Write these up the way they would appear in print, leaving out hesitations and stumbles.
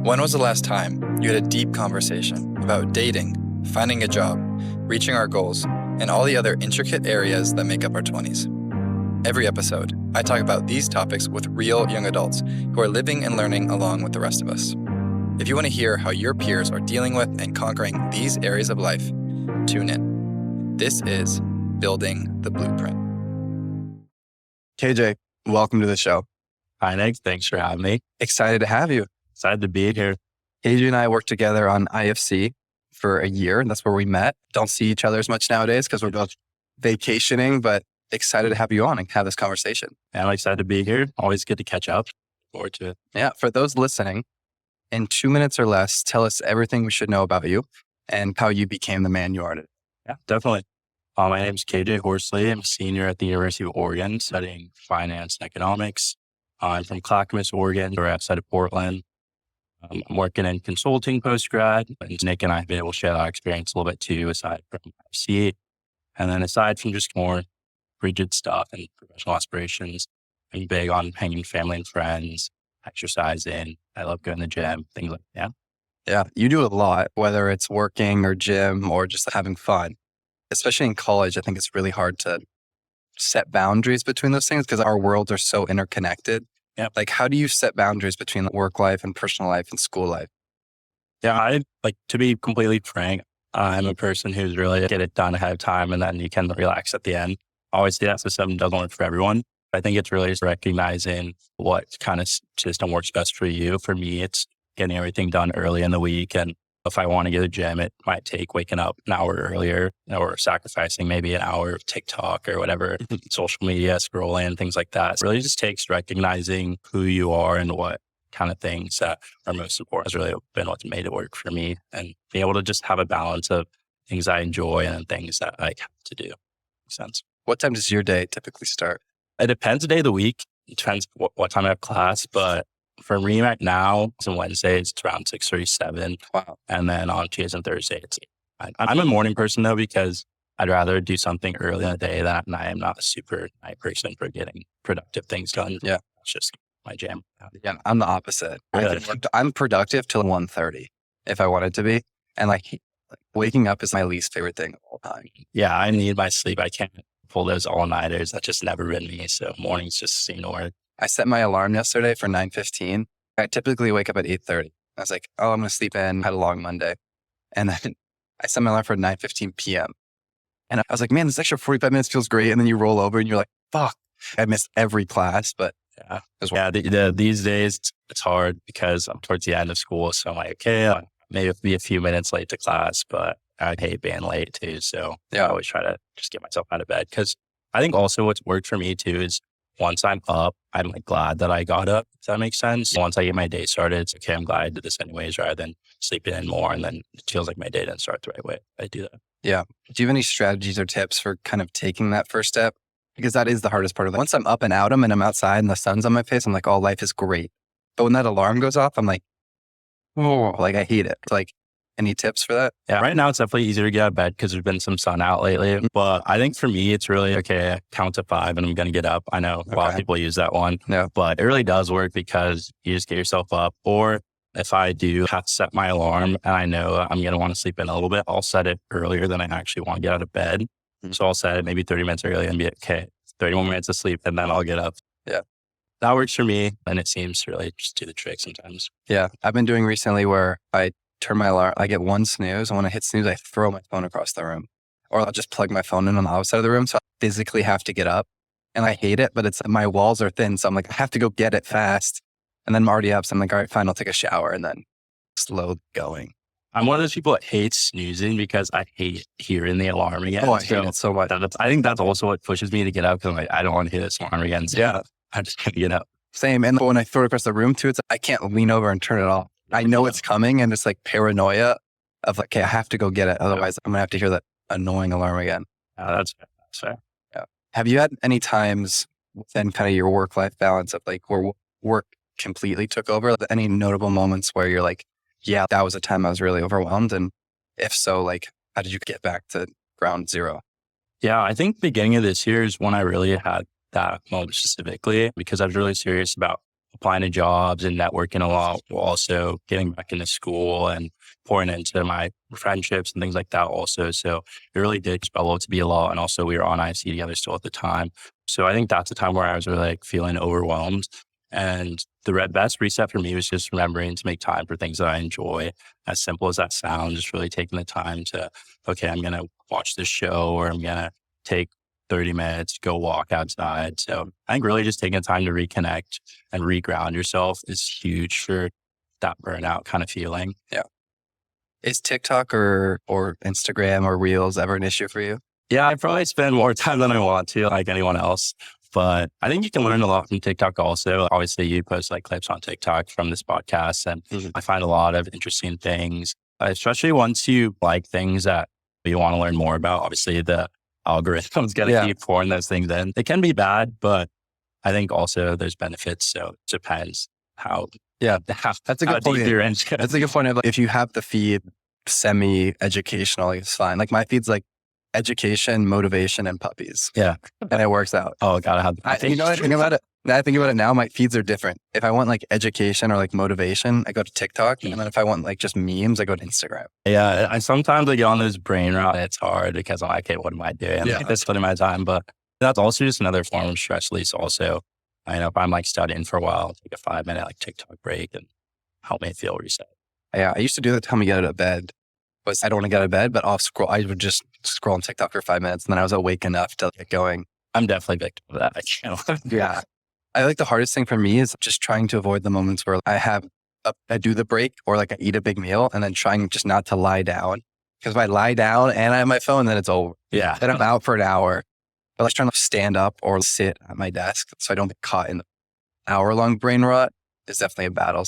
When was the last time you had a deep conversation about dating, finding a job, reaching our goals, and all the other intricate areas that make up our 20s? Every episode, I talk about these topics with real young adults who are living and learning along with the rest of us. If you want to hear how your peers are dealing with and conquering these areas of life, tune in. This is Building the Blueprint. KJ, welcome to the show. Hi, Nick. Thanks for having me. Excited to have you. Excited to be here. KJ and I worked together on IFC for a year, and that's where we met. Don't see each other as much nowadays because we're both vacationing, but excited to have you on and have this conversation. I'm excited to be here. Always good to catch up. Forward to it. Yeah. For those listening, in 2 minutes or less, tell us everything we should know about you and how you became the man you are today. Yeah, definitely. My name is KJ Horsley. I'm a senior at the University of Oregon studying finance and economics. I'm from Clackamas, Oregon, or outside of Portland. I'm working in consulting post-grad. And Nick and I have been able to share that experience a little bit too, aside from IFC. And then aside from just more rigid stuff and professional aspirations, I'm big on hanging with family and friends, exercising. I love going to the gym, things like that. Yeah. You do a lot, whether it's working or gym or just having fun. Especially in college, I think it's really hard to set boundaries between those things because our worlds are so interconnected. Yeah. Like, how do you set boundaries between work life and personal life and school life? Yeah, to be completely frank, I'm a person who's really get it done ahead of time and then you can relax at the end. Obviously, that system doesn't work for everyone. I think it's really just recognizing what kind of system works best for you. For me, it's getting everything done early in the week. And if I want to go to the gym, it might take waking up an hour earlier or sacrificing maybe an hour of TikTok or whatever, social media, scrolling, things like that. It really just takes recognizing who you are and what kind of things that are most important has really been what's made it work for me and being able to just have a balance of things I enjoy and then things that I have to do. Makes sense. What time does your day typically start? It depends the day of the week. It depends what time I have class, but for me right now, on Wednesdays, it's around 6:37. Wow. And then on Tuesdays and Thursdays, I'm a morning person though, because I'd rather do something early in the day than at night. I'm not a super night person for getting productive things done. Yeah. It's just my jam. Yeah, I'm the opposite. Really? I'm productive till 1:30 if I wanted to be. And like waking up is my least favorite thing of all time. Yeah, I need my sleep. I can't pull those all-nighters. That's just never been me. So mornings just seem to work. I set my alarm yesterday for 9:15. I typically wake up at 8:30. I was like, oh, I'm going to sleep in. Had a long Monday. And then I set my alarm for 9:15 p.m. And I was like, man, this extra 45 minutes feels great. And then you roll over and you're like, fuck, I missed every class. But these days it's hard because I'm towards the end of school. So I'm like, okay, I maybe be a few minutes late to class, but I hate being late too. So I always try to just get myself out of bed. Because I think also what's worked for me too is once I'm up, I'm like glad that I got up, if that makes sense. Once I get my day started, it's okay, I'm glad I did this anyways, rather than sleeping in more. And then it feels like my day didn't start the right way. I do that. Yeah. Do you have any strategies or tips for kind of taking that first step? Because that is the hardest part of it. Once I'm up and out and I'm outside and the sun's on my face, I'm like, oh, life is great. But when that alarm goes off, I'm like, oh, like I hate it. Like, any tips for that? Yeah, right now it's definitely easier to get out of bed because there's been some sun out lately. But I think for me, it's really, okay, I count to 5 and I'm going to get up. I know a lot of people use that one, but it really does work because you just get yourself up. Or if I do have to set my alarm and I know I'm going to want to sleep in a little bit, I'll set it earlier than I actually want to get out of bed. Mm-hmm. So I'll set it maybe 30 minutes early and be okay, 30 more minutes of sleep and then I'll get up. Yeah. That works for me. And it seems to really just do the trick sometimes. Yeah. I've been doing recently where I turn my alarm, I get one snooze. And when I hit snooze, I throw my phone across the room. Or I'll just plug my phone in on the outside of the room. So I physically have to get up. And I hate it, but it's my walls are thin. So I'm like, I have to go get it fast. And then I'm already up. So I'm like, all right, fine, I'll take a shower and then slow going. I'm one of those people that hates snoozing because I hate hearing the alarm again. Oh, I hate it so much. I think that's also what pushes me to get up because I'm like, I don't want to hear this alarm again. So yeah, I'm just going to get up. Same. And when I throw it across the room too, I can't lean over and turn it off. I know it's coming and it's like paranoia of like, okay, I have to go get it. Otherwise, I'm going to have to hear that annoying alarm again. That's fair. Yeah. Have you had any times within kind of your work-life balance of like where work completely took over? Any notable moments where you're like, yeah, that was a time I was really overwhelmed? And if so, like, how did you get back to ground zero? Yeah, I think beginning of this year is when I really had that moment specifically because I was really serious about applying to jobs and networking a lot, while also getting back into school and pouring into my friendships and things like that also. So it really did spell out to be a lot. And also we were on IFC together still at the time. So I think that's the time where I was really like feeling overwhelmed. And the best reset for me was just remembering to make time for things that I enjoy. As simple as that sounds, just really taking the time to, okay, I'm going to watch this show, or I'm going to take 30 minutes, go walk outside. So I think really just taking time to reconnect and reground yourself is huge for that burnout kind of feeling. Yeah. Is TikTok or Instagram or Reels ever an issue for you? Yeah, I probably spend more time than I want to, like anyone else. But I think you can learn a lot from TikTok also. Obviously, you post like clips on TikTok from this podcast, and I find a lot of interesting things, especially once you like things that you want to learn more about. Obviously, the algorithm's going to keep pouring those things in. It can be bad, but I think also there's benefits. So it depends how. Yeah, that's a good point. That's a good point. If you have the feed semi-educational, it's fine. Like my feed's like education, motivation, and puppies. Yeah. And it works out. Oh, gotta have. I think about it. Now I think about it now, my feeds are different. If I want like education or like motivation, I go to TikTok. And then if I want like just memes, I go to Instagram. Yeah. I sometimes I get on this brain rot. It's hard because I'm like, okay, what am I doing? Yeah. Like, that's putting my time. But that's also just another form of stress release also. I know if I'm like studying for a while, take a 5-minute like TikTok break and help me feel reset. Yeah. I used to do that time we get out of bed. I don't want to get out of bed, but I'll scroll. I would just scroll on TikTok for 5 minutes and then I was awake enough to get going. I'm definitely victim of that. I can't. Yeah. I think the hardest thing for me is just trying to avoid the moments where I do the break or like I eat a big meal and then trying just not to lie down. Because if I lie down and I have my phone, then it's over. Yeah. Then I'm out for an hour. But like trying to stand up or sit at my desk so I don't get caught in the hour-long brain rot is definitely a battle.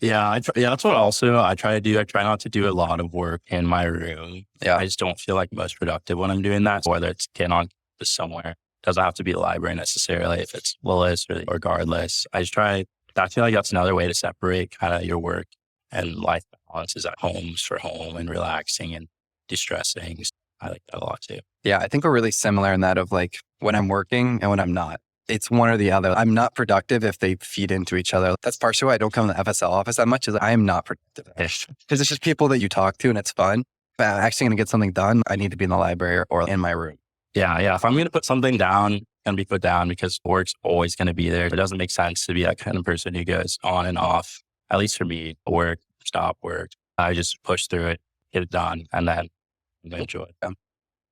Yeah, that's what also I try to do. I try not to do a lot of work in my room. Yeah. I just don't feel like most productive when I'm doing that. Whether it's getting on to somewhere, doesn't have to be a library necessarily. If it's Willis or regardless, I feel like that's another way to separate kind of your work and life balance is at homes for home and relaxing and distressing. I like that a lot too. Yeah, I think we're really similar in that of like when I'm working and when I'm not. It's one or the other. I'm not productive if they feed into each other. That's partially why I don't come to the FSL office that much, is I am not productive. Because it's just people that you talk to and it's fun. But I'm actually going to get something done, I need to be in the library or in my room. Yeah. If I'm going to put something down, it's going to be put down because work's always going to be there. It doesn't make sense to be that kind of person who goes on and off. At least for me, work, stop work. I just push through it, get it done, and then enjoy it.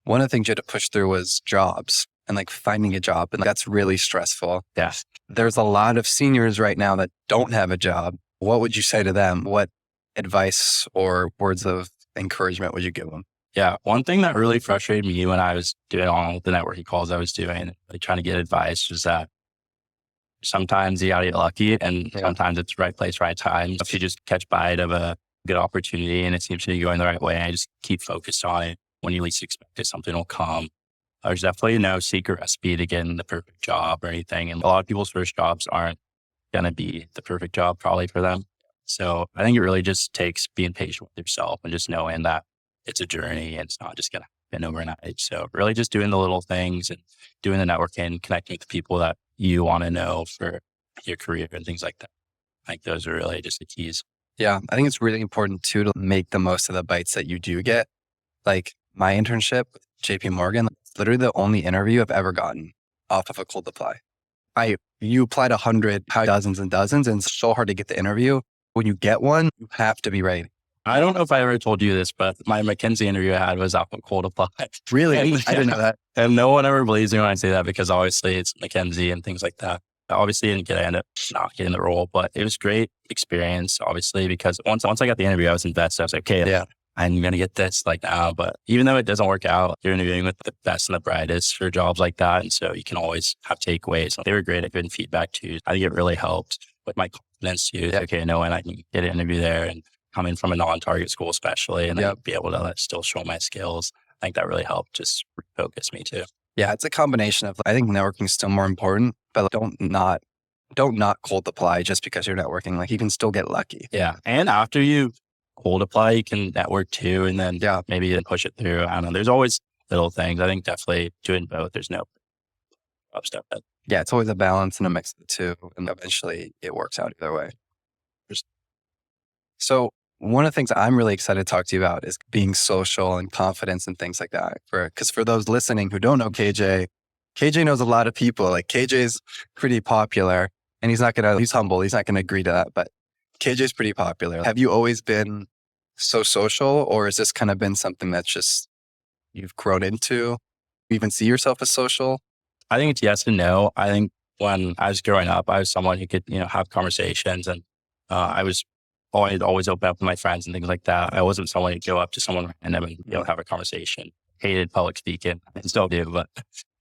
One of the things you had to push through was jobs and like finding a job. And that's really stressful. Yeah. There's a lot of seniors right now that don't have a job. What would you say to them? What advice or words of encouragement would you give them? Yeah. One thing that really frustrated me when I was doing all the networking calls I was doing, like trying to get advice, was that sometimes you gotta get lucky and sometimes it's right place, right time. If you just catch bite of a good opportunity and it seems to be going the right way, I just keep focused on it. When you least expect it, something will come. There's definitely no secret recipe to getting the perfect job or anything. And a lot of people's first jobs aren't going to be the perfect job probably for them. So I think it really just takes being patient with yourself and just knowing that it's a journey and it's not just going to happen overnight. So really just doing the little things and doing the networking, connecting with the people that you want to know for your career and things like that. I think those are really just the keys. Yeah. I think it's really important too to make the most of the bites that you do get. Like my internship with JP Morgan, literally the only interview I've ever gotten off of a cold apply. You applied 100, dozens and dozens, and it's so hard to get the interview. When you get one, you have to be ready. I don't know if I ever told you this, but my McKinsey interview I had was off of cold apply. Really? I didn't know that. And no one ever believes me when I say that because obviously it's McKinsey and things like that. I obviously didn't end up not getting the role, but it was great experience, obviously, because once I got the interview, I was invested. I was like, okay, I'm going to get this like now. But even though it doesn't work out, you're interviewing with the best and the brightest for jobs like that. And so you can always have takeaways. They were great at giving feedback too. I think it really helped with my confidence too. Okay, knowing I can get an interview there and coming from a non-target school especially, and then be able to still show my skills. I think that really helped just refocus me too. Yeah, it's a combination of, I think networking is still more important, but don't not cold apply just because you're networking. Like you can still get lucky. Yeah. And after you cold apply, you can network too, and then maybe push it through. I don't know. There's always little things. I think definitely doing both. There's no step in. Yeah, it's always a balance and a mix of the two. And eventually it works out either way. So one of the things I'm really excited to talk to you about is being social and confidence and things like that. Because for those listening who don't know KJ, KJ knows a lot of people. Like KJ's pretty popular and he's humble. He's not going to agree to that, but KJ's pretty popular. Have you always been so social, or has this kind of been something that's just you've grown into? You even see yourself as social? I think it's yes and no. I think when I was growing up, I was someone who could, have conversations, and I was always open up with my friends and things like that. I wasn't someone who'd go up to someone random and, have a conversation. Hated public speaking. I still do, but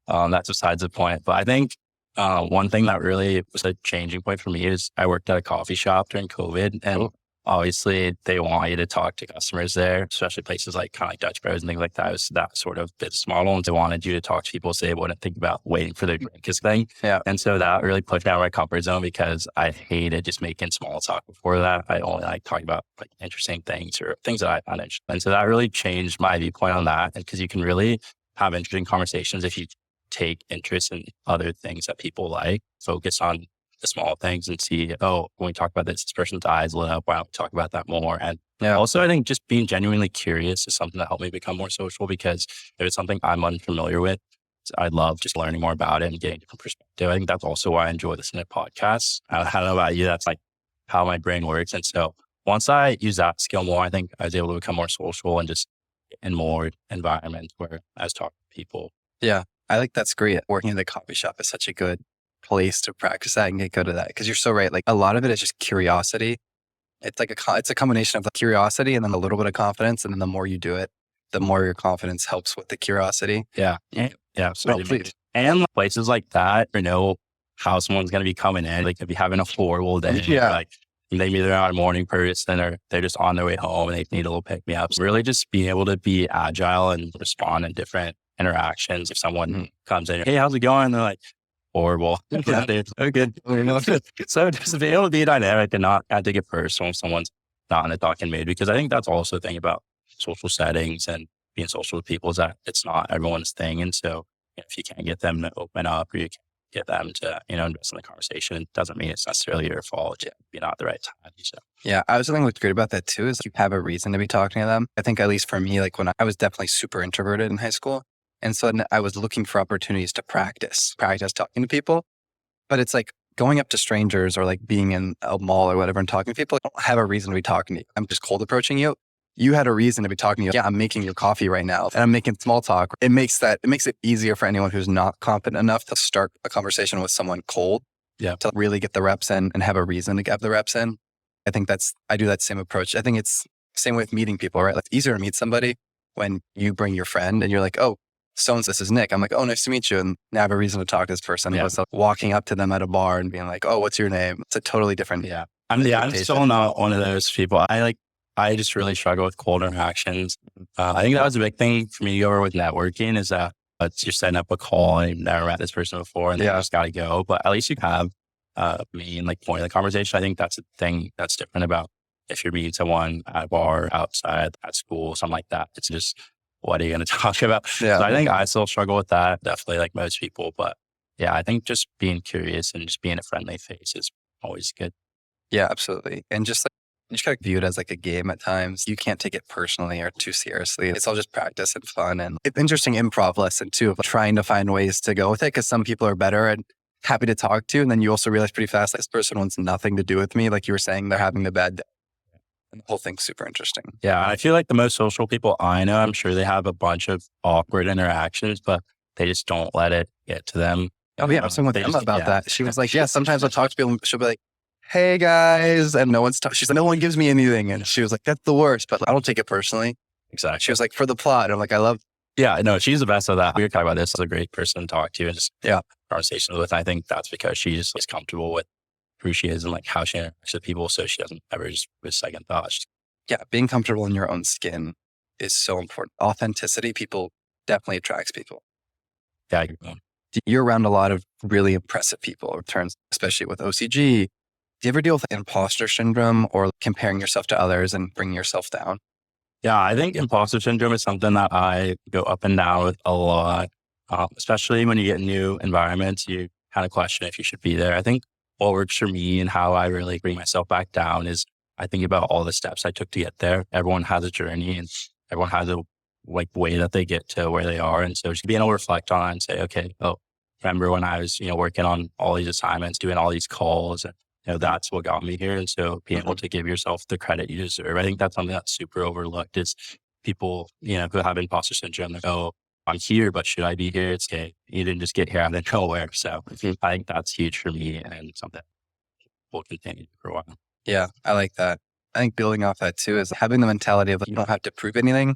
that's besides the point. But I think one thing that really was a changing point for me is I worked at a coffee shop during COVID, and obviously they want you to talk to customers there, especially places like kind of like Dutch Bros and things like that. It was that sort of business model. And they wanted you to talk to people so they wouldn't think about waiting for their drink thing. Yeah. And so that really pushed me out of my comfort zone because I hated just making small talk before that. I only like talking about like interesting things or things that I found interesting. And so that really changed my viewpoint on that. Because you can really have interesting conversations if you take interest in other things that people like, focus on the small things and see, when we talk about this person's eyes lit up, why don't we talk about that more? And also, I think just being genuinely curious is something that helped me become more social, because if it's something I'm unfamiliar with, I love just learning more about it and getting a different perspective. I think that's also why I enjoy listening to podcasts. I don't know about you, that's like how my brain works. And so once I use that skill more, I think I was able to become more social and just in more environments where I was talking to people. Yeah, I think that's great. Working in the coffee shop is such a good place to practice that and get good at that. Because you're so right. Like a lot of it is just curiosity. It's like it's a combination of the curiosity and then a little bit of confidence. And then the more you do it, the more your confidence helps with the curiosity. Yeah. Yeah. So please. And places like that, how someone's going to be coming in. Like if you're having a horrible day, like maybe they're not a morning person or they're just on their way home and they need a little pick me up. So really just being able to be agile and respond in different interactions. If someone comes in, hey, how's it going? They're like, horrible. Okay. So just be able to be dynamic and not have to get personal if someone's not in a talking mood, because I think that's also the thing about social settings and being social with people is that it's not everyone's thing. And so if you can't get them to open up or you can't get them to, invest in the conversation, it doesn't mean it's necessarily your fault. You're not at the right time. So. Yeah. I was thinking what's great about that too is you have a reason to be talking to them. I think at least for me, like when I was definitely super introverted in high school. And so I was looking for opportunities to practice talking to people. But it's like going up to strangers or like being in a mall or whatever and talking to people. I don't have a reason to be talking to you. I'm just cold approaching you. You had a reason to be talking to you. Yeah, I'm making your coffee right now and I'm making small talk. It makes it easier for anyone who's not confident enough to start a conversation with someone cold. Yeah. To really get the reps in and have a reason to get the reps in. I think I do that same approach. I think it's same with meeting people, right? Like it's easier to meet somebody when you bring your friend and you're like, oh, this is Nick. I'm like, oh, nice to meet you. And now I have a reason to talk to this person. Yeah. So walking up to them at a bar and being like, oh, what's your name? It's a totally different. Yeah. I'm still not one of those people. I just really struggle with cold interactions. I think that was a big thing for me over with networking is that you're setting up a call and you've never met this person before and you just got to go. But at least you have me and like point of the conversation. I think that's a thing that's different about if you're meeting someone at a bar, outside, at school, something like that. It's just, what are you going to talk about? Yeah. So I think I still struggle with that, definitely like most people. But yeah, I think just being curious and just being a friendly face is always good. Yeah, absolutely. And just like, you just gotta view it as like a game at times. You can't take it personally or too seriously. It's all just practice and fun. And it's interesting improv lesson too, of trying to find ways to go with it because some people are better and happy to talk to. And then you also realize pretty fast, like, this person wants nothing to do with me. Like you were saying, they're having the bad day. And the whole thing's super interesting. Yeah. I feel like the most social people I know, I'm sure they have a bunch of awkward interactions, but they just don't let it get to them. Oh yeah. I was talking with Emma about that. She was like, yeah, sometimes I'll talk to people and she'll be like, hey guys. And no one's she's like, no one gives me anything. And she was like, that's the worst, but I don't take it personally. Exactly. She was like, for the plot. And I'm like, I love. Yeah, no, she's the best of that. We were talking about this as a great person to talk to and just conversations with. I think that's because she just is comfortable with who she is and like how she interacts with people. So she doesn't ever just with second thoughts. Yeah. Being comfortable in your own skin is so important. Authenticity, people definitely attracts people. Yeah, I agree. You're around a lot of really impressive people, especially with OCG. Do you ever deal with imposter syndrome or comparing yourself to others and bringing yourself down? Yeah, I think imposter syndrome is something that I go up and down with a lot. Especially when you get in new environments, you kind of question if you should be there. I think what works for me and how I really bring myself back down is I think about all the steps I took to get there. Everyone has a journey and everyone has a way that they get to where they are. And so just being able to reflect on it and say, okay, oh, remember when I was, working on all these assignments, doing all these calls, and that's what got me here. And so being able to give yourself the credit you deserve. I think that's something that's super overlooked is people, who have imposter syndrome, they go, I'm here, but should I be here? It's okay. You didn't just get here out of nowhere. So I think that's huge for me and something we'll continue for a while. Yeah, I like that. I think building off that too is having the mentality of you don't have to prove anything.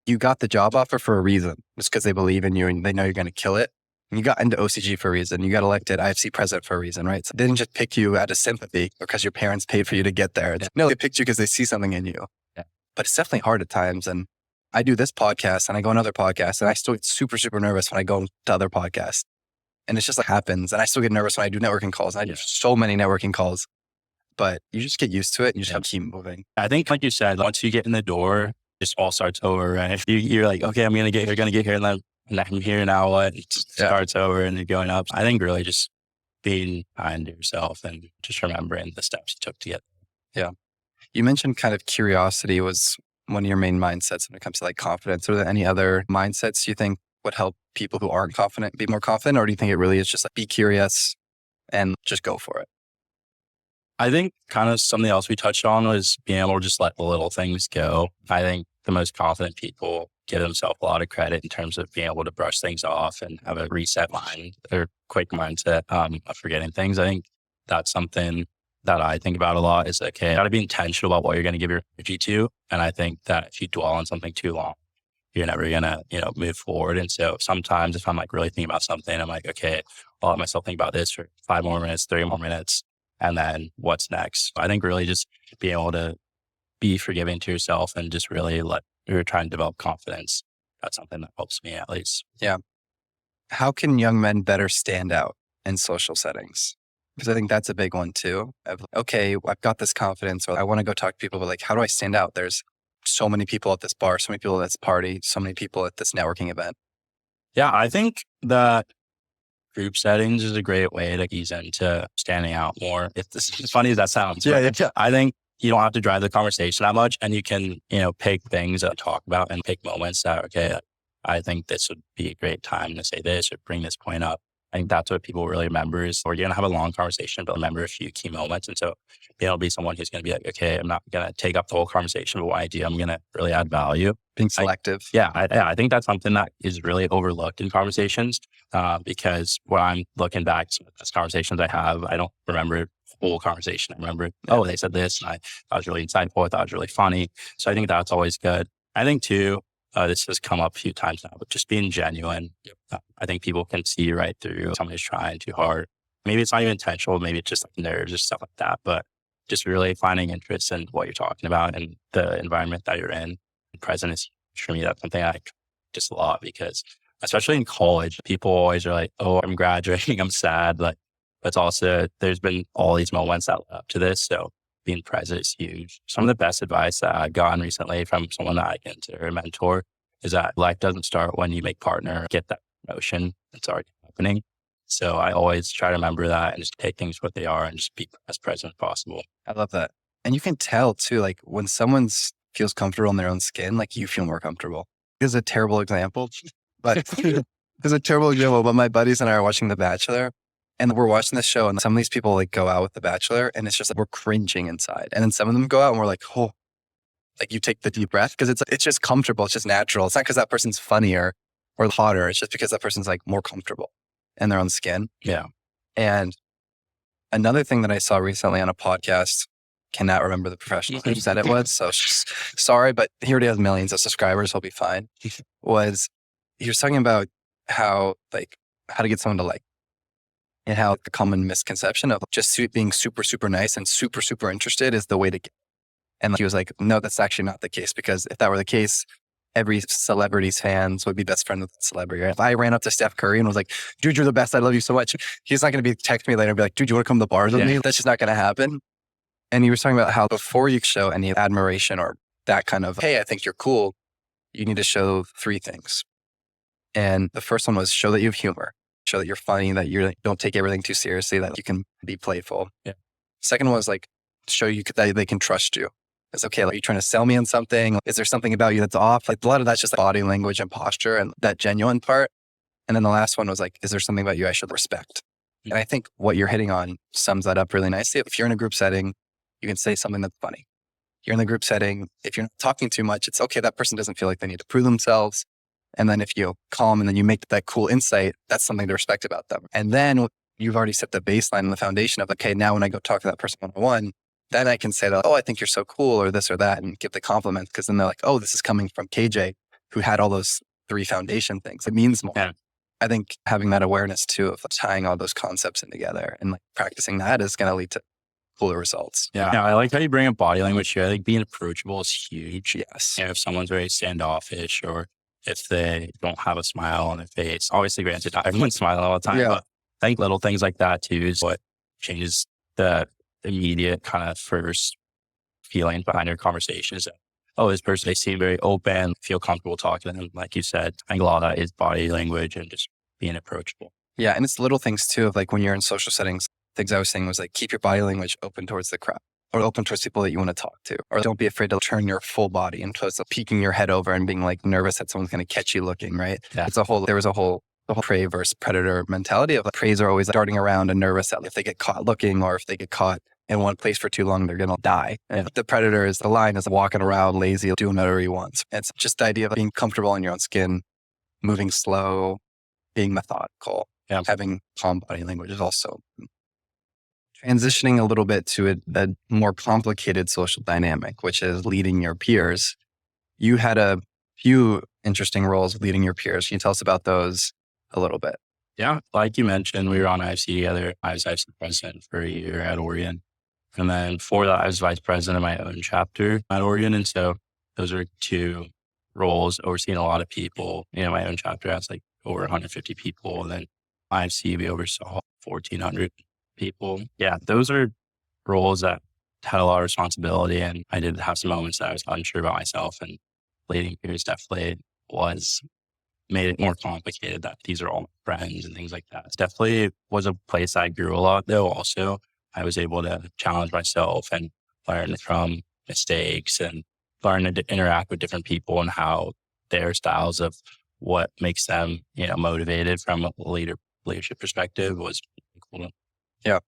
You got the job offer for a reason. It's because they believe in you and they know you're going to kill it. And you got into OCG for a reason. You got elected IFC president for a reason, right? So they didn't just pick you out of sympathy because your parents paid for you to get there. No, they picked you because they see something in you. Yeah. But it's definitely hard at times. And I do this podcast and I go on other podcasts and I still get super, super nervous when I go to other podcasts. And it's just like happens. And I still get nervous when I do networking calls. And I do so many networking calls, but you just get used to it and you just have to keep moving. I think, like you said, once you get in the door, it all starts over, right? You're like, okay, I'm going to get here, and then I'm here now. What? It starts over and you're going up. I think really just being kind to yourself and just remembering the steps you took to get there. Yeah. You mentioned kind of curiosity was one of your main mindsets when it comes to like confidence. Are there any other mindsets you think would help people who aren't confident be more confident? Or do you think it really is just like be curious and just go for it? I think kind of something else we touched on was being able to just let the little things go. I think the most confident people give themselves a lot of credit in terms of being able to brush things off and have a reset mind or quick mindset of forgetting things. I think that's something that I think about a lot is, okay, got to be intentional about what you're going to give your energy to. And I think that if you dwell on something too long, you're never going to, move forward. And so sometimes if I'm like really thinking about something, I'm like, okay, I'll let myself think about this for 5 more minutes, 30 more minutes. And then what's next? I think really just being able to be forgiving to yourself and just really you're trying to develop confidence. That's something that helps me at least. Yeah. How can young men better stand out in social settings? Because I think that's a big one too. Okay, I've got this confidence, or I want to go talk to people, but like, how do I stand out? There's so many people at this bar, so many people at this party, so many people at this networking event. Yeah, I think that group settings is a great way to ease into standing out more. As funny as that sounds. Yeah. I think you don't have to drive the conversation that much, and you can, pick things to talk about and pick moments that, okay, I think this would be a great time to say this or bring this point up. I think that's what people really remember is, or you're going to have a long conversation, but remember a few key moments. And so being able to be someone who's going to be like, okay, I'm not going to take up the whole conversation, but what I do, I'm going to really add value. Being selective. I think that's something that is really overlooked in conversations because when I'm looking back to those conversations I have, I don't remember the whole conversation. I remember, they said this and I thought it was really insightful. I thought it was really funny. So I think that's always good. I think too, this has come up a few times now, but just being genuine. I think people can see right through somebody's trying too hard. Maybe it's not even intentional. Maybe it's just like nerves or stuff like that, but just really finding interest in what you're talking about and the environment that you're in. Present is huge for me. That's something I just a lot because especially in college, people always are like, oh, I'm graduating. I'm sad. But it's also, there's been all these moments that led up to this. So being present is huge. Some of the best advice that I've gotten recently from someone that I consider a mentor is that life doesn't start when you make partner, get that promotion. It's already happening. So I always try to remember that and just take things what they are and just be as present as possible. I love that. And you can tell too, like when someone feels comfortable in their own skin, like you feel more comfortable. This is a terrible example, but but my buddies and I are watching The Bachelor and we're watching the show and some of these people like go out with The Bachelor and it's just like we're cringing inside. And then some of them go out and we're like, oh, like you take the deep breath because it's just comfortable. It's just natural. It's not because that person's funnier or hotter. It's just because that person's like more comfortable in their own skin. Yeah. And another thing that I saw recently on a podcast, cannot remember the professional who said it was. So sorry, but he already has millions of subscribers. He'll be fine. Was he was talking about how to get someone to like, and how the common misconception of just being super, super nice and super, super interested is the way to get. And he was like, no, that's actually not the case. Because if that were the case, every celebrity's fans would be best friends with the celebrity. Right? If I ran up to Steph Curry and was like, dude, you're the best. I love you so much. He's not going to text me later and be like, dude, you want to come to the bars with me? That's just not going to happen. And he was talking about how before you show any admiration or that kind of, hey, I think you're cool, you need to show 3 things. And the first one was show that you have humor, show that you're funny, that you don't take everything too seriously, that you can be playful. Yeah. Second was like, show you that they can trust you. It's okay. Like, are you trying to sell me on something? Is there something about you that's off? Like a lot of that's just like body language and posture and that genuine part. And then the last one was like, is there something about you I should respect? And I think what you're hitting on sums that up really nicely. If you're in a group setting, you can say something that's funny. You're in the group setting. If you're not talking too much, it's okay. That person doesn't feel like they need to prove themselves. And then if you calm and then you make that cool insight, that's something to respect about them. And then you've already set the baseline and the foundation of, okay, now when I go talk to that person one-on-one, then I can say that, oh, I think you're so cool or this or that and give the compliment because then they're like, oh, this is coming from KJ who had all those 3 foundation things. It means more. Yeah. I think having that awareness too of tying all those concepts in together and like practicing that is going to lead to cooler results. Yeah. I like how you bring up body language here. I think being approachable is huge. Yes. If someone's very standoffish or if they don't have a smile on their face, obviously granted, not everyone's smiling all the time, but I think little things like that too is what changes the immediate kind of first feeling behind your conversation is that, oh, this person, they seem very open, feel comfortable talking to them. Like you said, I think a lot of that is body language and just being approachable. Yeah. And it's little things too of like when you're in social settings, things I was saying was like, keep your body language open towards the crowd or open towards people that you want to talk to, or don't be afraid to turn your full body into peeking your head over and being like nervous that someone's going to catch you looking, right? Yeah. There was the whole prey versus predator mentality of like, preys are always darting around and nervous that if they get caught looking or if they get caught in one place for too long, they're going to die. And the predator is the lion is walking around lazy, doing whatever he wants. It's just the idea of being comfortable in your own skin, moving slow, being methodical, having calm body language is also transitioning a little bit to a more complicated social dynamic, which is leading your peers. You had a few interesting roles leading your peers. Can you tell us about those a little bit? Yeah. Like you mentioned, we were on IFC together. I was IFC president for a year at Oregon. And then before that, I was vice president of my own chapter at Oregon. And so those are 2 roles, overseeing a lot of people. My own chapter has like over 150 people. And then IFC, we oversaw 1,400 people. Yeah, those are roles that had a lot of responsibility. And I did have some moments that I was unsure about myself. And leading peers definitely made it more complicated that these are all my friends and things like that. It definitely was a place I grew a lot, though. Also, I was able to challenge myself and learn from mistakes and learn to interact with different people and how their styles of what makes them, motivated from a leadership perspective was cool. Yeah.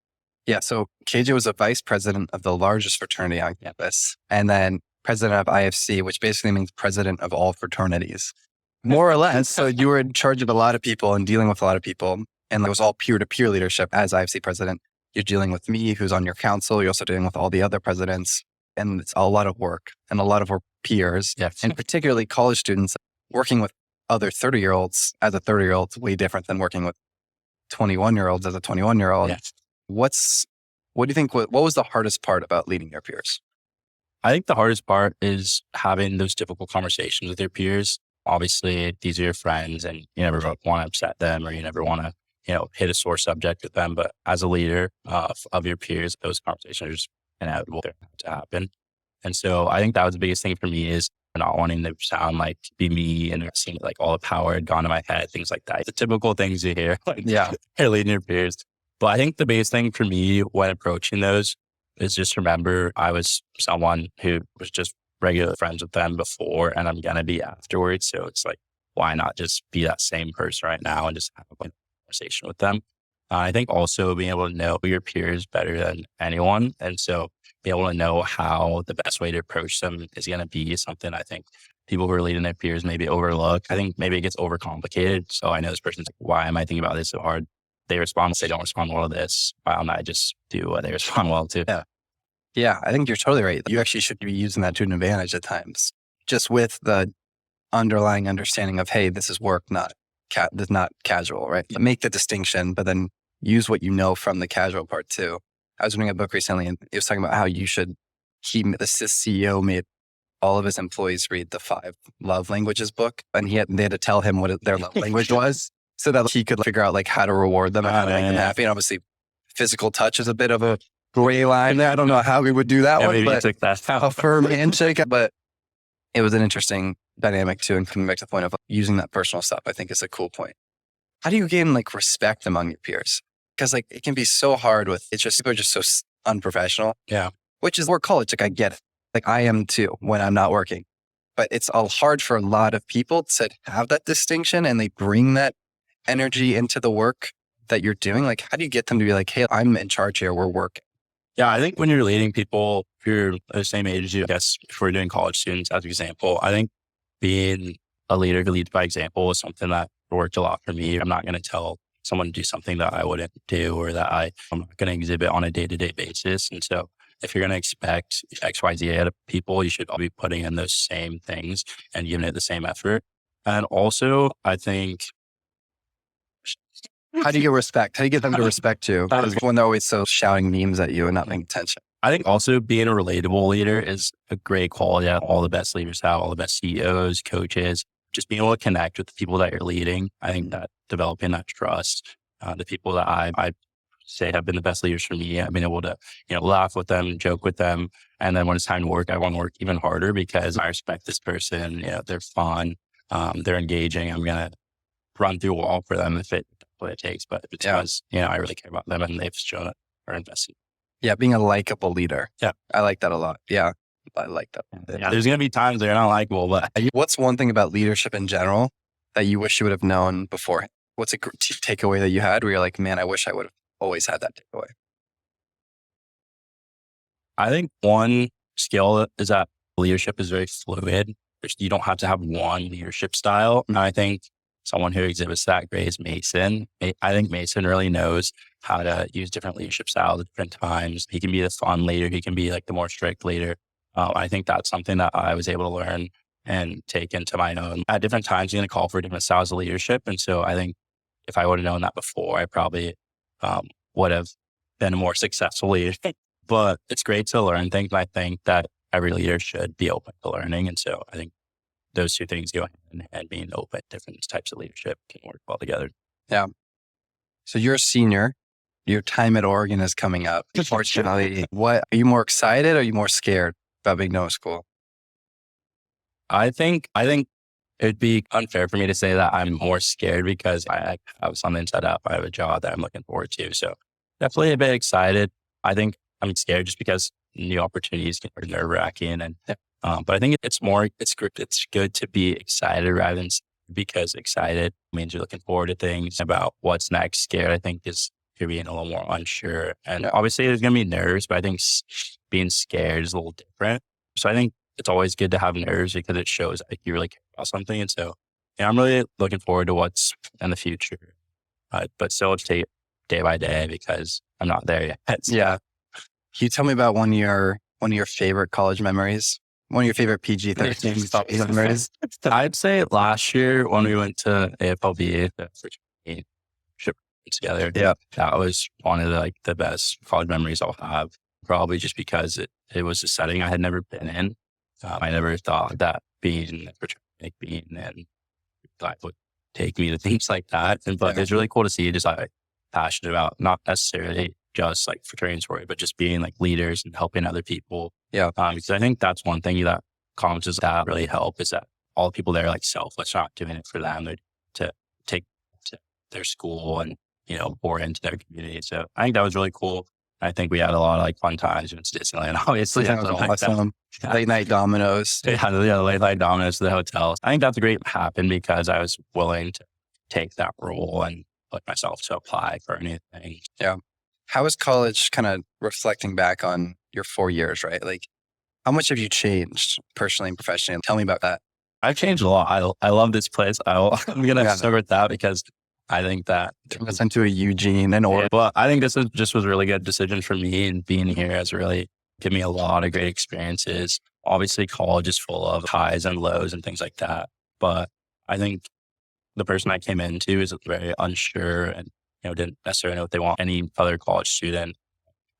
Yeah. So KJ was a vice president of the largest fraternity on campus and then president of IFC, which basically means president of all fraternities, more or less. So you were in charge of a lot of people and dealing with a lot of people. And it was all peer-to-peer leadership as IFC president. You're dealing with me, who's on your council. You're also dealing with all the other presidents. And it's a lot of work and a lot of our peers, and particularly college students working with other 30-year-olds as a 30-year-old is way different than working with 21-year-olds as a 21-year-old. Yes. What do you think, what was the hardest part about leading your peers? I think the hardest part is having those difficult conversations with your peers. Obviously, these are your friends and you never want to upset them or you never want to, hit a sore subject with them. But as a leader of your peers, those conversations are just inevitable to happen. And so I think that was the biggest thing for me is not wanting to sound like be me and seeing like all the power had gone to my head, things like that. The typical things you hear, leading your peers. But I think the biggest thing for me when approaching those is just remember I was someone who was just regular friends with them before and I'm going to be afterwards. So it's like, why not just be that same person right now and just have a conversation with them? I think also being able to know your peers better than anyone. And so be able to know how the best way to approach them is going to be something I think people who are leading their peers maybe overlook. I think maybe it gets overcomplicated. So I know this person's like, why am I thinking about this so hard? They don't respond well to this. Why don't I just do what they respond well to? Yeah, I think you're totally right. You actually should be using that to an advantage at times, just with the underlying understanding of, hey, this is work, not casual, right? But make the distinction, but then use what you know from the casual part too. I was reading a book recently and it was talking about how the CEO made all of his employees read the 5 love languages book. And they had to tell him what their love language was so that he could figure out like how to reward them and how to make them happy. And obviously physical touch is a bit of a gray line there. I don't know how we would do that one, but took that a firm handshake. But it was an interesting dynamic too, and coming back to the point of using that personal stuff, I think is a cool point. How do you gain like respect among your peers? Because like it can be so hard with, it's just, people are just so unprofessional. Yeah. Which is more college. Like I get it. Like I am too when I'm not working. But it's all hard for a lot of people to have that distinction and they bring that energy into the work that you're doing. Like, how do you get them to be like, hey, I'm in charge here. We're working. Yeah, I think when you're leading people, if you're the same age as you, I guess if we're doing college students as an example, I think being a leader who leads by example is something that worked a lot for me. I'm not going to tell someone to do something that I wouldn't do or that I'm not going to exhibit on a day-to-day basis. And so if you're going to expect X, Y, Z out of people, you should all be putting in those same things and giving it the same effort. And also, I think... How do you get respect? How do you get them to respect you? When they're always so shouting memes at you and not paying attention. I think also being a relatable leader is a great quality that all the best leaders have, all the best CEOs, coaches, just being able to connect with the people that you're leading. I think that developing that trust, the people that I say have been the best leaders for me, I've been able to, laugh with them, joke with them. And then when it's time to work, I want to work even harder because I respect this person. They're fun. They're engaging. I'm going to run through a wall for them if it's what it takes. But it's because, I really care about them and they've shown it or invested. Yeah. Being a likable leader. Yeah. I like that a lot. Yeah. I like that. Yeah. There's going to be times they're not likable, but what's one thing about leadership in general that you wish you would have known before? What's a takeaway that you had where you're like, man, I wish I would have always had that takeaway? I think one skill is that leadership is very fluid. You don't have to have one leadership style. And I think someone who exhibits that great is Mason. I think Mason really knows how to use different leadership styles at different times. He can be the fun leader. He can be like the more strict leader. I think that's something that I was able to learn and take into my own. At different times, you're going to call for different styles of leadership. And so I think if I would have known that before, I probably would have been a more successful leader. But it's great to learn things. I think that every leader should be open to learning. And so I think those two things go hand in hand, being open to different types of leadership can work well together. Yeah. So you're a senior. Your time at Oregon is coming up. Unfortunately, are you more excited or are you more scared about being no school? I think it'd be unfair for me to say that I'm more scared because I have something set up. I have a job that I'm looking forward to. So definitely a bit excited. I think I'm scared just because new opportunities are nerve wracking. And, but I think it's good to be excited rather than because excited means you're looking forward to things about what's next. Scared, I think you're being a little more unsure. And obviously there's going to be nerves, but I think being scared is a little different. So I think it's always good to have nerves because it shows like you really care about something. And so I'm really looking forward to what's in the future, but still take it day by day because I'm not there yet. So. Yeah. Can you tell me about one of your favorite college memories? One of your favorite PG-13 memories? I'd say last year when we went to AFLB, the fraternity trip together. Yeah. That was one of the best college memories I'll have. Probably just because it was a setting I had never been in. I never thought that being in life would take me to things like that. But it's really cool to see just passionate about not necessarily just like fraternity story, but just being like leaders and helping other people. Yeah. Because I think that's one thing that colleges that really help is that all the people there are like selfless, not doing it for them. They're to take to their school and, pour into their community. So I think that was really cool. I think we had a lot of fun times. It's Disneyland, obviously. That was awesome. Late night dominoes. Yeah, the late night dominoes to the hotel. I think that's a great happen because I was willing to take that role and put myself to apply for anything. Yeah. How is college kind of reflecting back on your 4 years, right? Like, how much have you changed personally and professionally? Tell me about that. I've changed a lot. I love this place. I'm going to start with that because I think that turn us into a Eugene and Oregon. But I think this was a really good decision for me, and being here has really given me a lot of great experiences. Obviously, college is full of highs and lows and things like that. But I think the person I came into is very unsure and didn't necessarily know what they want. Any other college student,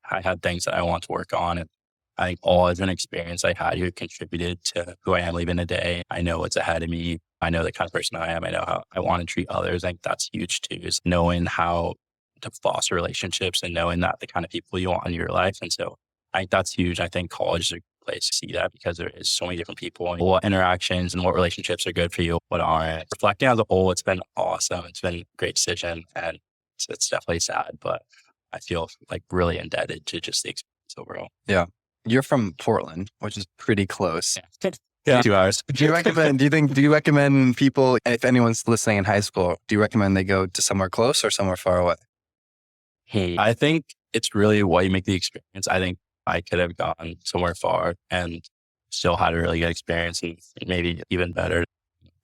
I had things that I want to work on, and I think all as an experience I had here contributed to who I am leaving today. I know what's ahead of me. I know the kind of person I am. I know how I want to treat others. I think that's huge too, is knowing how to foster relationships and knowing that the kind of people you want in your life. And so I think that's huge. I think college is a place to see that because there is so many different people and what interactions and what relationships are good for you, what aren't. Reflecting as a whole, it's been awesome. It's been a great decision, and it's definitely sad, but I feel like really indebted to just the experience overall. Yeah. You're from Portland, which is pretty close. Yeah. 2 hours. Do you recommend people, if anyone's listening in high school, do you recommend they go to somewhere close or somewhere far away? I think it's really what you make the experience. I think I could have gone somewhere far and still had a really good experience and maybe even better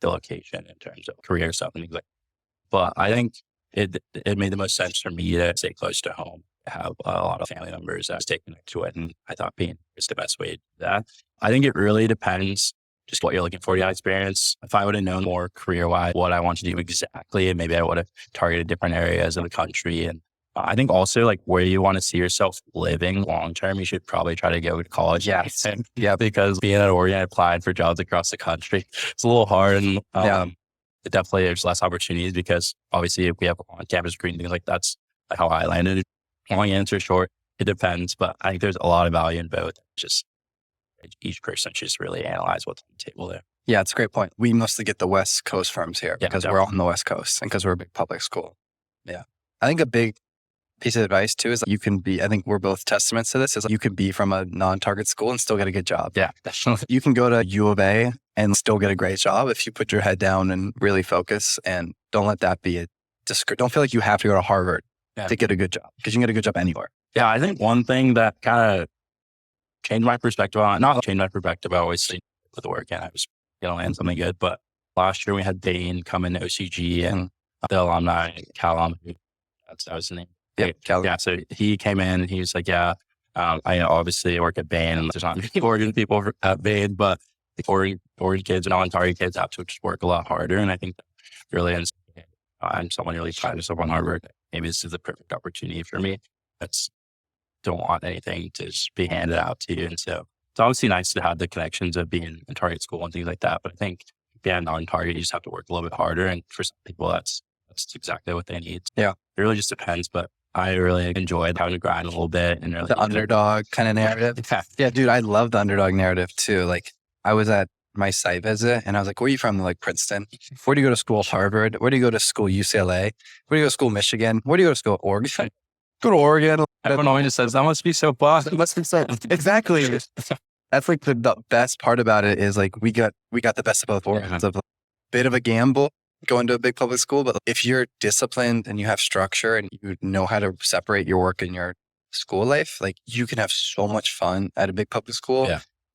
the location in terms of career stuff and things like that. But I think it made the most sense for me to stay close to home. I have a lot of family members that stay connected to it. And I thought being is the best way to do that. I think it really depends just what you're looking for in that experience. If I would have known more career-wise what I want to do exactly, and maybe I would have targeted different areas of the country. And I think also like where you want to see yourself living long-term, you should probably try to go to college. Yes. Yeah, because being at Oregon, I applied for jobs across the country. It's a little hard. And it definitely there's less opportunities because obviously if we have on-campus degree and things like that's how I landed. Long answer short, it depends. But I think there's a lot of value in both. Just each person should just really analyze what's on the table there. Yeah, it's a great point. We mostly get the West Coast firms here because we're all on the West Coast and because we're a big public school. Yeah. I think a big piece of advice too is that you can be, I think we're both testaments to this, is you can be from a non-target school and still get a good job. Yeah, definitely. You can go to U of A and still get a great job if you put your head down and really focus and don't let that be don't feel like you have to go to Harvard to get a good job because you can get a good job anywhere. Yeah, I think one thing that kind of changed my perspective on, not changed my perspective, I always think with the work and I was going to land something good. But last year we had Dane come in OCG and the alumni, Callum, that was his name. Yeah, so he came in and he was like, I obviously work at Bain and there's not many Oregon people at Bain, but the Oregon kids and non-target kids have to just work a lot harder. And I think that really is, I'm someone really trying to on Harvard. Maybe this is the perfect opportunity for me. Don't want anything to just be handed out to you. And so it's obviously nice to have the connections of being in target school and things like that. But I think being non-target, you just have to work a little bit harder. And for some people, that's exactly what they need. Yeah. It really just depends. But I really enjoyed having to grind a little bit and really the underdog kind of narrative. Yeah, dude, I love the underdog narrative too. Like I was at my site visit and I was like, where are you from? They're like, Princeton. Where do you go to school? Harvard. Where do you go to school? UCLA. Where do you go to school? Michigan. Where do you go to school? Oregon. Go to Oregon. Everyone always says that must be so fun. It must be so. Exactly. That's like the best part about it is like we got the best of both worlds. It's a bit of a gamble going to a big public school, but if you're disciplined and you have structure and you know how to separate your work and your school life, like you can have so much fun at a big public school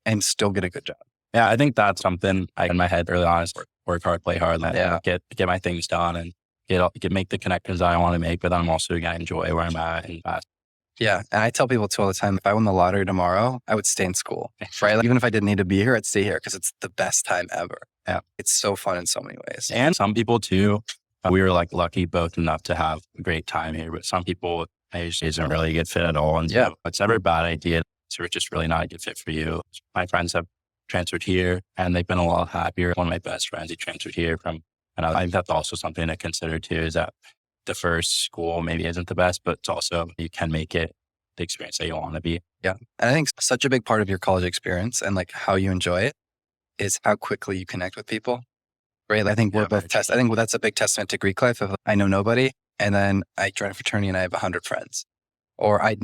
and still get a good job. Yeah, I think that's something I in my head early on is work hard, play hard, get my things done and make the connections that I want to make, but I'm also going to enjoy where I'm at. Yeah. And I tell people too all the time, if I won the lottery tomorrow, I would stay in school, right? Like, even if I didn't need to be here, I'd stay here because it's the best time ever. Yeah. It's so fun in so many ways. And some people too, we were like lucky both enough to have a great time here, but some people, it isn't really a good fit at all. And so it's never a bad idea. So it's just really not a good fit for you. My friends have transferred here and they've been a lot happier. One of my best friends, he transferred here and I think that's also something to consider too, is that the first school maybe isn't the best, but it's also, you can make it the experience that you want to be. Yeah. And I think such a big part of your college experience and like how you enjoy it is how quickly you connect with people, right? I think we're both I think that's a big testament to Greek life of I know nobody and then I join a fraternity and I have 100 friends, or I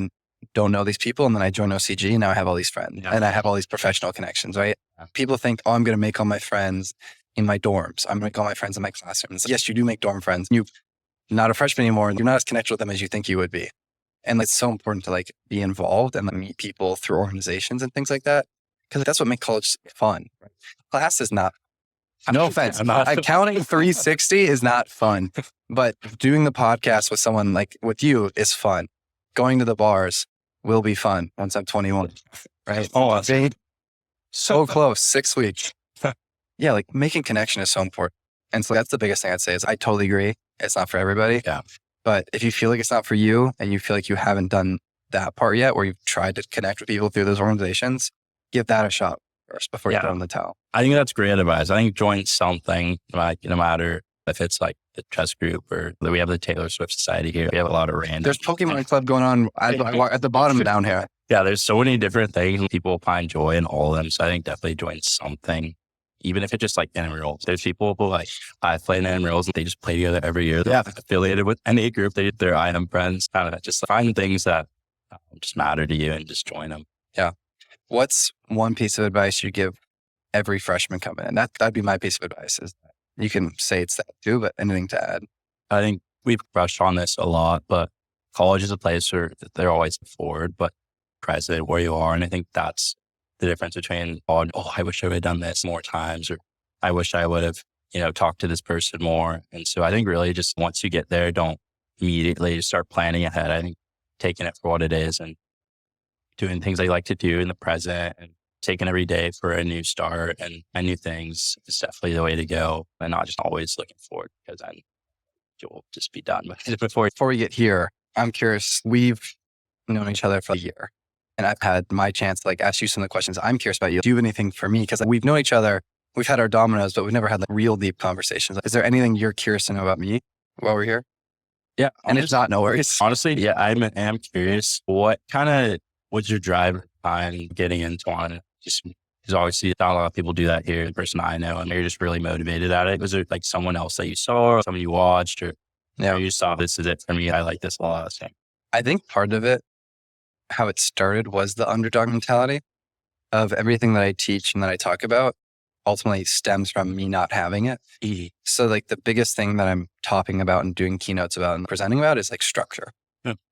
don't know these people and then I join OCG and now I have all these friends and I have all these professional connections, right? Yeah. People think, oh, I'm going to make all my friends in my dorms. I'm going to make all my friends in my classrooms. Yes, you do make dorm friends. You're not a freshman anymore and you're not as connected with them as you think you would be. And it's so important to like be involved and like, meet people through organizations and things like that. Because that's what makes college fun. Right? Class is not, no offense, counting 360 is not fun. But doing the podcast with someone like with you is fun. Going to the bars will be fun once I'm 21. Right? Oh, so close, 6 weeks. Yeah, like making connection is so important. And so that's the biggest thing I'd say is I totally agree. It's not for everybody. Yeah. But if you feel like it's not for you and you feel like you haven't done that part yet, where you've tried to connect with people through those organizations, give that a shot first before you throw in the towel. I think that's great advice. I think join something, like no matter if it's like the chess group or we have the Taylor Swift Society here. We have a lot of random. There's Pokemon Club going on at the bottom down here. Yeah, there's so many different things. People find joy in all of them. So I think definitely join something, even if it's just like intramurals. There's people who like, I play in intramurals and they just play together every year. They're not affiliated with any group. They're IM friends. Kind of just find things that just matter to you and just join them. Yeah. What's one piece of advice you give every freshman coming in? That'd be my piece of advice. Is you can say it's that too, but anything to add? I think we've brushed on this a lot, but college is a place where they're always forward, but present where you are. And I think that's the difference between, oh, I wish I would have done this more times, or I wish I would have, talked to this person more. And so I think really just once you get there, don't immediately start planning ahead. I think taking it for what it is and doing things I like to do in the present and taking every day for a new start and new things is definitely the way to go, and not just always looking forward, because then you'll just be done with it before we get here. I'm curious. We've known each other for a year, and I've had my chance to ask you some of the questions I'm curious about you. Do you have anything for me? Because we've known each other, we've had our dominoes, but we've never had real deep conversations. Is there anything you're curious to know about me while we're here? Yeah. And if not, no worries. Honestly, yeah, I am curious. What kind of was your drive behind getting into on it? Just because obviously not a lot of people do that here. The person I know, and you're just really motivated at it. Was there someone else that you saw, or someone you watched, or you saw this is it for me? I like this a lot. So. I think part of it, how it started, was the underdog mentality of everything that I teach and that I talk about ultimately stems from me not having it. So the biggest thing that I'm talking about and doing keynotes about and presenting about is structure.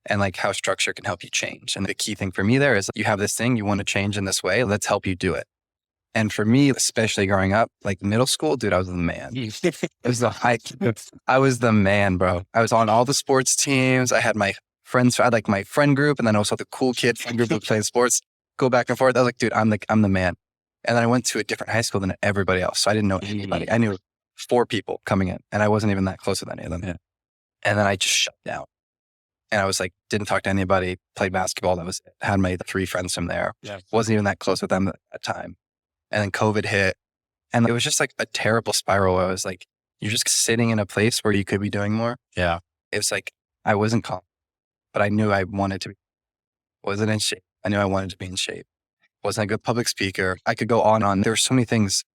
And how structure can help you change. And the key thing for me there is you have this thing you want to change in this way. Let's help you do it. And for me, especially growing up, middle school, dude, I was the man. I was the man, bro. I was on all the sports teams. I had my friends. I had my friend group, and then also the cool kid friend group who played sports. Go back and forth. I was dude, I'm the man. And then I went to a different high school than everybody else. So I didn't know anybody. I knew 4 people coming in, and I wasn't even that close with any of them. Yeah. And then I just shut down. And I was didn't talk to anybody, played basketball. That was it. Had my 3 friends from there. Yeah. Wasn't even that close with them at that time. And then COVID hit. And it was just a terrible spiral. I was you're just sitting in a place where you could be doing more. Yeah. It was I wasn't confident, but I knew I wanted to be. Wasn't in shape. I knew I wanted to be in shape. Wasn't a good public speaker. I could go on and on. There were so many things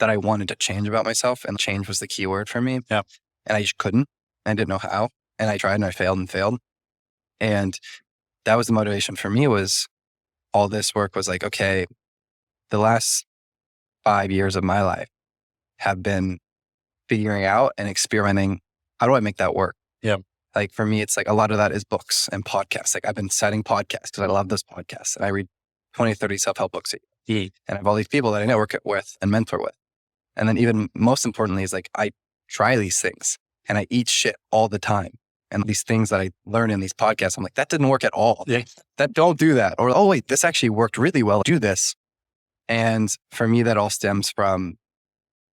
that I wanted to change about myself. And change was the key word for me. Yeah. And I just couldn't. I didn't know how. And I tried and I failed and failed. And that was the motivation for me, was all this work was okay, the last 5 years of my life have been figuring out and experimenting. How do I make that work? Yeah. For me, it's a lot of that is books and podcasts. I've been citing podcasts because I love those podcasts. And I read 20, 30 self-help books a year. And I have all these people that I network with and mentor with. And then even most importantly is I try these things and I eat shit all the time. And these things that I learn in these podcasts, I'm that didn't work at all. Yeah. Don't do that. Or, oh, wait, this actually worked really well. Do this. And for me, that all stems from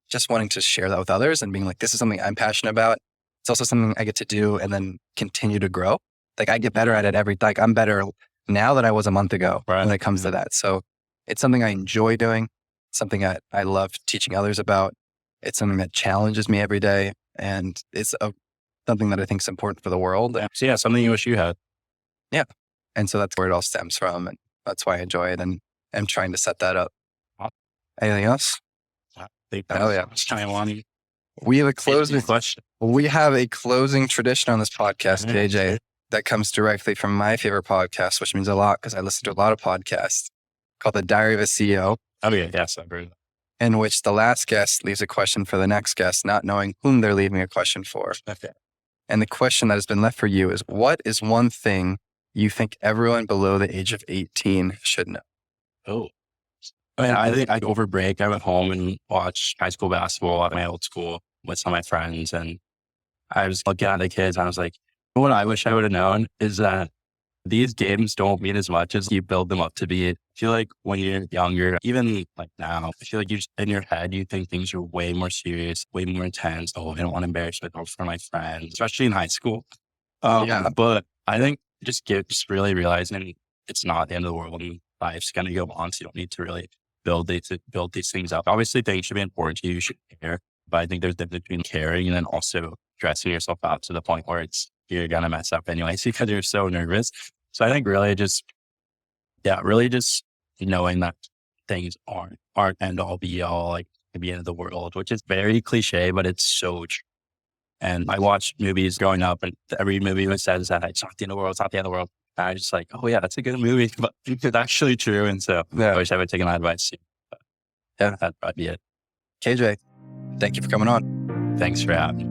just wanting to share that with others and being this is something I'm passionate about. It's also something I get to do and then continue to grow. I get better at it every, I'm better now than I was a month ago when it comes to that. So it's something I enjoy doing, something I love teaching others about. It's something that challenges me every day. And it's something that I think is important for the world. So yeah, something you wish you had. Yeah. And so that's where it all stems from. And that's why I enjoy it. And I'm trying to set that up. Anything else? I think that's kind of wanting. We have a closing question. We have a closing tradition on this podcast, KJ, that comes directly from my favorite podcast, which means a lot because I listen to a lot of podcasts, called The Diary of a CEO. Oh yeah, yes, I've heard that. In which the last guest leaves a question for the next guest, not knowing whom they're leaving a question for. Okay. And the question that has been left for you is, what is one thing you think everyone below the age of 18 should know? Oh, I think over break, I went home and watched high school basketball at my old school with some of my friends. And I was looking at the kids and I was what I wish I would have known is that these games don't mean as much as you build them up to be. I feel when you're younger, even now, I feel you just in your head, you think things are way more serious, way more intense. Oh, I don't want to embarrass myself for my friends, especially in high school. But I think just really realizing it's not the end of the world and life's going to go on. So you don't need to really build these things up. Obviously, things should be important to you. You should care. But I think there's a difference between caring and then also dressing yourself up to the point where you're going to mess up anyways because you're so nervous. So I think really just Yeah, really just knowing that things aren't end all be all, like the end of the world, which is very cliche, but it's so true. And I watched movies growing up, and every movie was says that it's not the end of the world, it's not the end of the world. And I was just like, oh yeah, that's a good movie, but it's actually true. And so I wish I would have taken that advice too. But Yeah. that'd probably be it. KJ, thank you for coming on. Thanks for having me.